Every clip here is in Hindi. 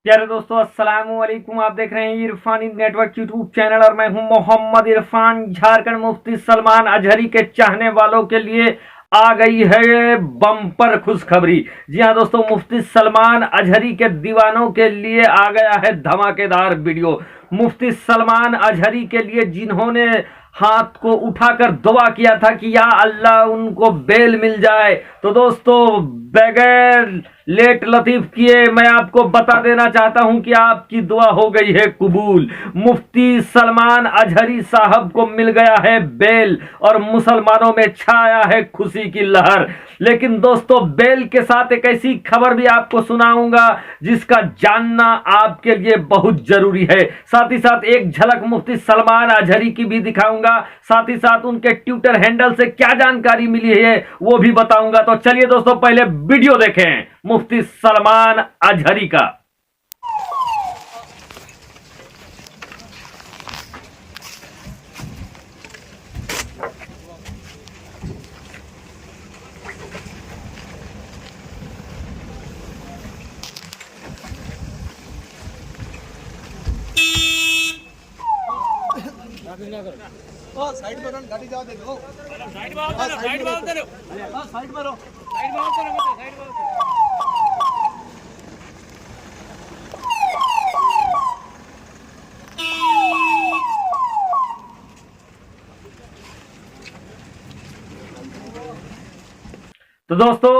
प्यारे दोस्तों, अस्सलाम वालेकुम। आप देख रहे हैं इरफानी नेटवर्क यूट्यूब चैनल और मैं हूं मोहम्मद इरफान। झारखंड मुफ्ती सलमान अजहरी के चाहने वालों के लिए आ गई है बम्पर खुशखबरी। जी हां दोस्तों, मुफ्ती सलमान अजहरी के दीवानों के लिए आ गया है धमाकेदार वीडियो। मुफ्ती सलमान अजहरी के लिए जिन्होंने हाथ को उठाकर दुआ किया था कि या अल्लाह उनको बेल मिल जाए, तो दोस्तों बगैर लेट लतीफ किए मैं आपको बता देना चाहता हूं कि आपकी दुआ हो गई है कबूल। मुफ्ती सलमान अजहरी साहब को मिल गया है बेल और मुसलमानों में छाया है खुशी की लहर। लेकिन दोस्तों, बेल के साथ एक ऐसी खबर भी आपको सुनाऊंगा जिसका जानना आपके लिए बहुत जरूरी है। साथ ही साथ एक झलक मुफ्ती सलमान अजहरी की भी दिखाऊंगा। साथ ही साथ उनके ट्विटर हैंडल से क्या जानकारी मिली है वो भी बताऊंगा। तो चलिए दोस्तों, पहले वीडियो देखें मुफ्ती सलमान अजहरी का। साइड में गाड़ी जाओ दे दो। साइड में आओ, साइड में आओ, साइड में रहो, साइड में आओ, साइड में आओ। तो दोस्तों,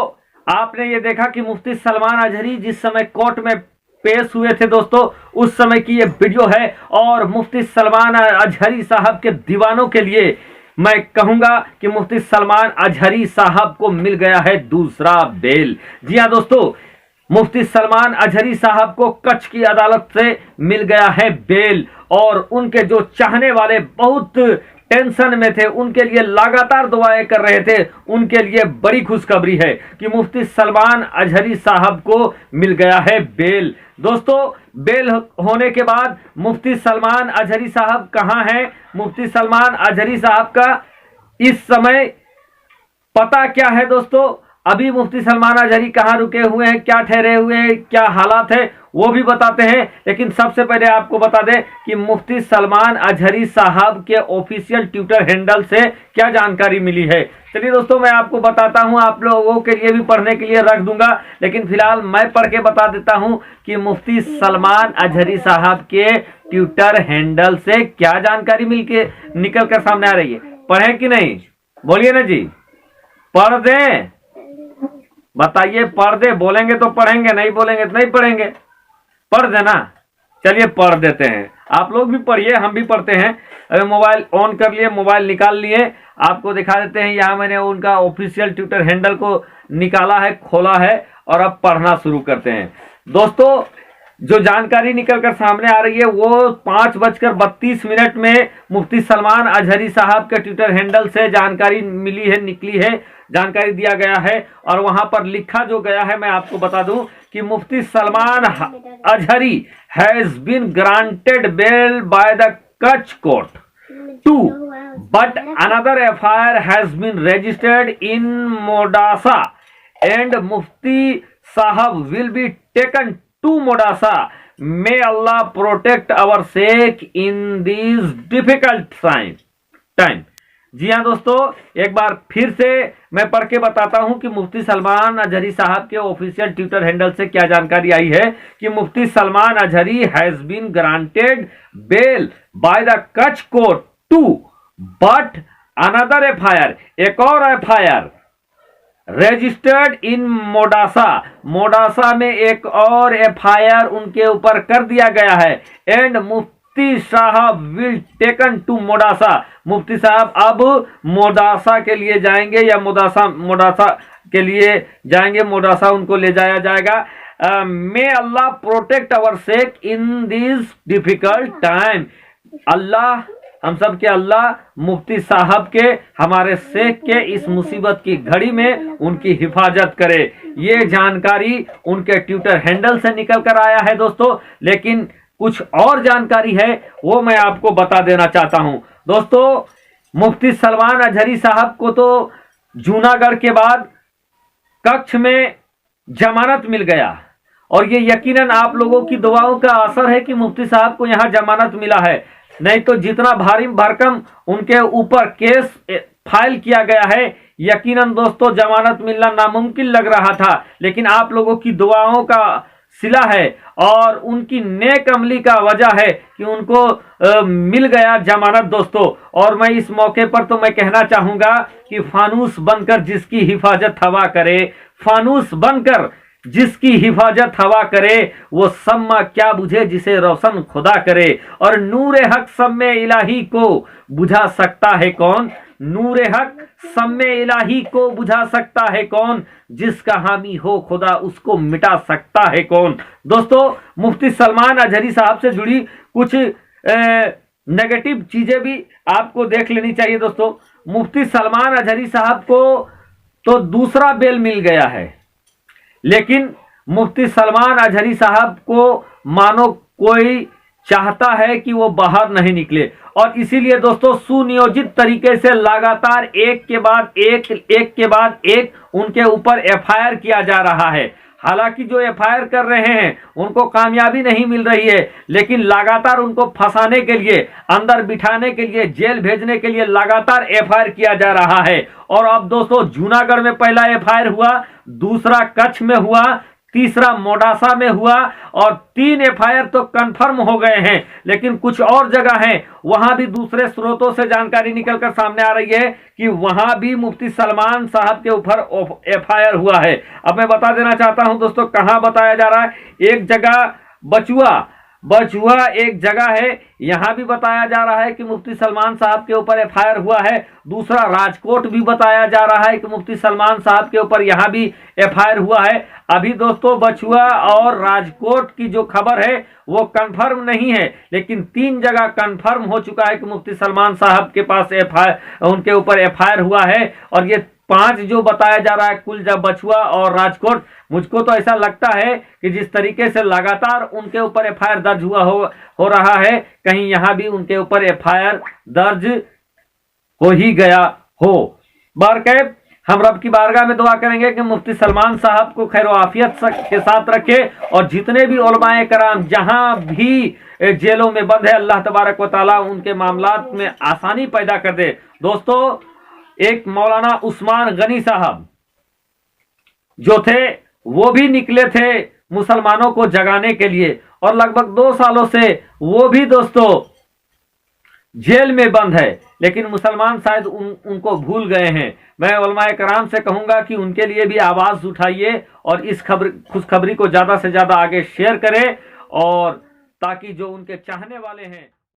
आपने ये देखा कि मुफ्ती सलमान अजहरी जिस समय कोर्ट में पेश हुए थे दोस्तों, उस समय की ये वीडियो है। और मुफ्ती सलमान अजहरी साहब के दीवानों के लिए मैं कहूंगा कि मुफ्ती सलमान अजहरी साहब को मिल गया है दूसरा बेल। जी हां दोस्तों, मुफ्ती सलमान अजहरी साहब को कच्छ की अदालत से मिल गया है बेल। और उनके जो चाहने वाले बहुत टेंशन में थे, उनके लिए लगातार दुआएं कर रहे थे, उनके लिए बड़ी खुशखबरी है कि मुफ्ती सलमान अजहरी साहब को मिल गया है बेल। दोस्तों, बेल होने के बाद मुफ्ती सलमान अजहरी साहब कहां हैं? मुफ्ती सलमान अजहरी साहब का इस समय पता क्या है दोस्तों? अभी मुफ्ती सलमान अजहरी कहां रुके हुए हैं, क्या ठहरे हुए हैं, क्या हालात है, वो भी बताते हैं। लेकिन सबसे पहले आपको बता दें कि मुफ्ती सलमान अजहरी साहब के ऑफिशियल ट्विटर हैंडल से क्या जानकारी मिली है। चलिए दोस्तों, मैं आपको बताता हूं, आप लोगों के लिए भी पढ़ने के लिए रख दूंगा, लेकिन फिलहाल मैं पढ़ के बता देता हूं कि मुफ्ती सलमान अजहरी साहब के ट्विटर हैंडल से क्या जानकारी निकल कर सामने आ रही है। पढ़ें कि नहीं, बोलिए ना जी, पढ़ दें? बताइए, पढ़ दे? बोलेंगे तो पढ़ेंगे, नहीं बोलेंगे तो नहीं पढ़ेंगे। पढ़ देना। चलिए पढ़ देते हैं, आप लोग भी पढ़िए, हम भी पढ़ते हैं। अभी मोबाइल ऑन कर लिए, मोबाइल निकाल लिए, आपको दिखा देते हैं। यहाँ मैंने उनका ऑफिशियल ट्विटर हैंडल को निकाला है, खोला है, और अब पढ़ना शुरू करते हैं। दोस्तों, जो जानकारी निकलकर सामने आ रही है वो 5:32 में मुफ्ती सलमान अजहरी साहब के ट्विटर हैंडल से जानकारी मिली है, निकली है, जानकारी दिया गया है। और वहां पर लिखा जो गया है, मैं आपको बता दूं कि Mufti Salman Azhari has been granted bail by the Kutch court too, but another FIR has been registered in Modasa and Mufti sahab will be taken to Modasa. May Allah protect our sake in these difficult time. जी हाँ दोस्तों, एक बार फिर से मैं पढ़ के बताता हूं कि मुफ्ती सलमान अजहरी साहब के ऑफिशियल ट्विटर हैंडल से क्या जानकारी आई है कि Mufti Salman Azhari has been granted bail by the Kutch court too, but another FIR, एक और FIR registered in Modasa, Modasa में एक और एफआईआर उनके ऊपर कर दिया गया है। And Mufti sahab will taken to Modasa, मुफ्ती साहब अब मोडासा के लिए जाएंगे, या मोडासा के लिए जाएंगे, मोडासा उनको ले जाया जाएगा। May Allah protect our sake in this difficult time. Allah, हम सब के अल्लाह मुफ्ती साहब के, हमारे शेख के इस मुसीबत की घड़ी में उनकी हिफाजत करे। ये जानकारी उनके ट्विटर हैंडल से निकल कर आया है दोस्तों। लेकिन कुछ और जानकारी है, वो मैं आपको बता देना चाहता हूं। दोस्तों, मुफ्ती सलमान अजहरी साहब को तो जूनागढ़ के बाद कच्छ में जमानत मिल गया, और ये यकीनन आप लोगों की दुआओं का असर है कि मुफ्ती साहब को यहाँ जमानत मिला है, नहीं तो जितना भारी भरकम उनके ऊपर केस फाइल किया गया है, यकीनन दोस्तों जमानत मिलना नामुमकिन लग रहा था। लेकिन आप लोगों की दुआओं का सिला है और उनकी नेक अमली का वजह है कि उनको मिल गया जमानत दोस्तों। और मैं इस मौके पर तो मैं कहना चाहूंगा कि फानूस बनकर जिसकी हिफाजत हवा करे, फानूस बनकर जिसकी हिफाजत हवा करे, वो सम्मा क्या बुझे जिसे रोशन खुदा करे। और नूरे हक सम्मे इलाही को बुझा सकता है कौन, नूरे हक सम्मे इलाही को बुझा सकता है कौन, जिसका हामी हो खुदा उसको मिटा सकता है कौन। दोस्तों मुफ्ती सलमान अजहरी साहब से जुड़ी कुछ नेगेटिव चीजें भी आपको देख लेनी चाहिए दोस्तों। मुफ्ती सलमान अजहरी साहब को तो दूसरा बेल मिल गया है, लेकिन मुफ्ती सलमान अजहरी साहब को मानो कोई चाहता है कि वो बाहर नहीं निकले, और इसीलिए दोस्तों सुनियोजित तरीके से लगातार एक के बाद एक उनके ऊपर एफआईआर किया जा रहा है। हालांकि जो एफआईआर कर रहे हैं उनको कामयाबी नहीं मिल रही है, लेकिन लगातार उनको फंसाने के लिए, अंदर बिठाने के लिए, जेल भेजने के लिए लगातार एफआईआर किया जा रहा है। और अब दोस्तों जूनागढ़ में पहला एफआईआर हुआ, दूसरा कच्छ में हुआ, तीसरा मोडासा में हुआ, और 3 एफआईआर तो कंफर्म हो गए हैं। लेकिन कुछ और जगह हैं, वहां भी दूसरे स्रोतों से जानकारी निकलकर सामने आ रही है कि वहां भी मुफ्ती सलमान साहब के ऊपर एफआईआर हुआ है। अब मैं बता देना चाहता हूं दोस्तों कहां बताया जा रहा है। एक जगह बचुआ एक जगह है, यहां भी बताया जा रहा है कि मुफ्ती सलमान साहब के ऊपर एफआईआर हुआ है। दूसरा राजकोट भी बताया जा रहा है कि मुफ्ती सलमान साहब के ऊपर यहां भी एफआईआर हुआ है। अभी दोस्तों बचुआ और राजकोट की जो खबर है वो कंफर्म नहीं है, लेकिन 3 जगह कंफर्म हो चुका है कि मुफ्ती सलमान साहब के पास उनके ऊपर एफआईआर हुआ है। और ये 5 जो बताया जा रहा है कुल, जब बचुआ और राजकोट, मुझको तो ऐसा लगता है कि जिस तरीके से लगातार उनके ऊपर एफआईआर दर्ज हो रहा है, कहीं यहां भी उनके ऊपर एफआईआर दर्ज हो ही गया हो। बहरकैफ हम रब की बारगाह में दुआ करेंगे कि मुफ्ती सलमान साहब को खैर आफियत के साथ रखे, और जितने भी उलमाए कराम जहां भी जेलों में बंद है, अल्लाह तबारक व तआला उनके मामलात में आसानी पैदा कर दे। दोस्तों एक मौलाना उस्मान गनी साहब जो थे वो भी निकले थे मुसलमानों को जगाने के लिए, और लगभग 2 सालों से वो भी दोस्तों जेल में बंद है, लेकिन मुसलमान शायद उनको भूल गए हैं। मैं उलमाए कराम से कहूंगा कि उनके लिए भी आवाज उठाइए और इस खुशखबरी को ज्यादा से ज्यादा आगे शेयर करें, और ताकि जो उनके चाहने वाले हैं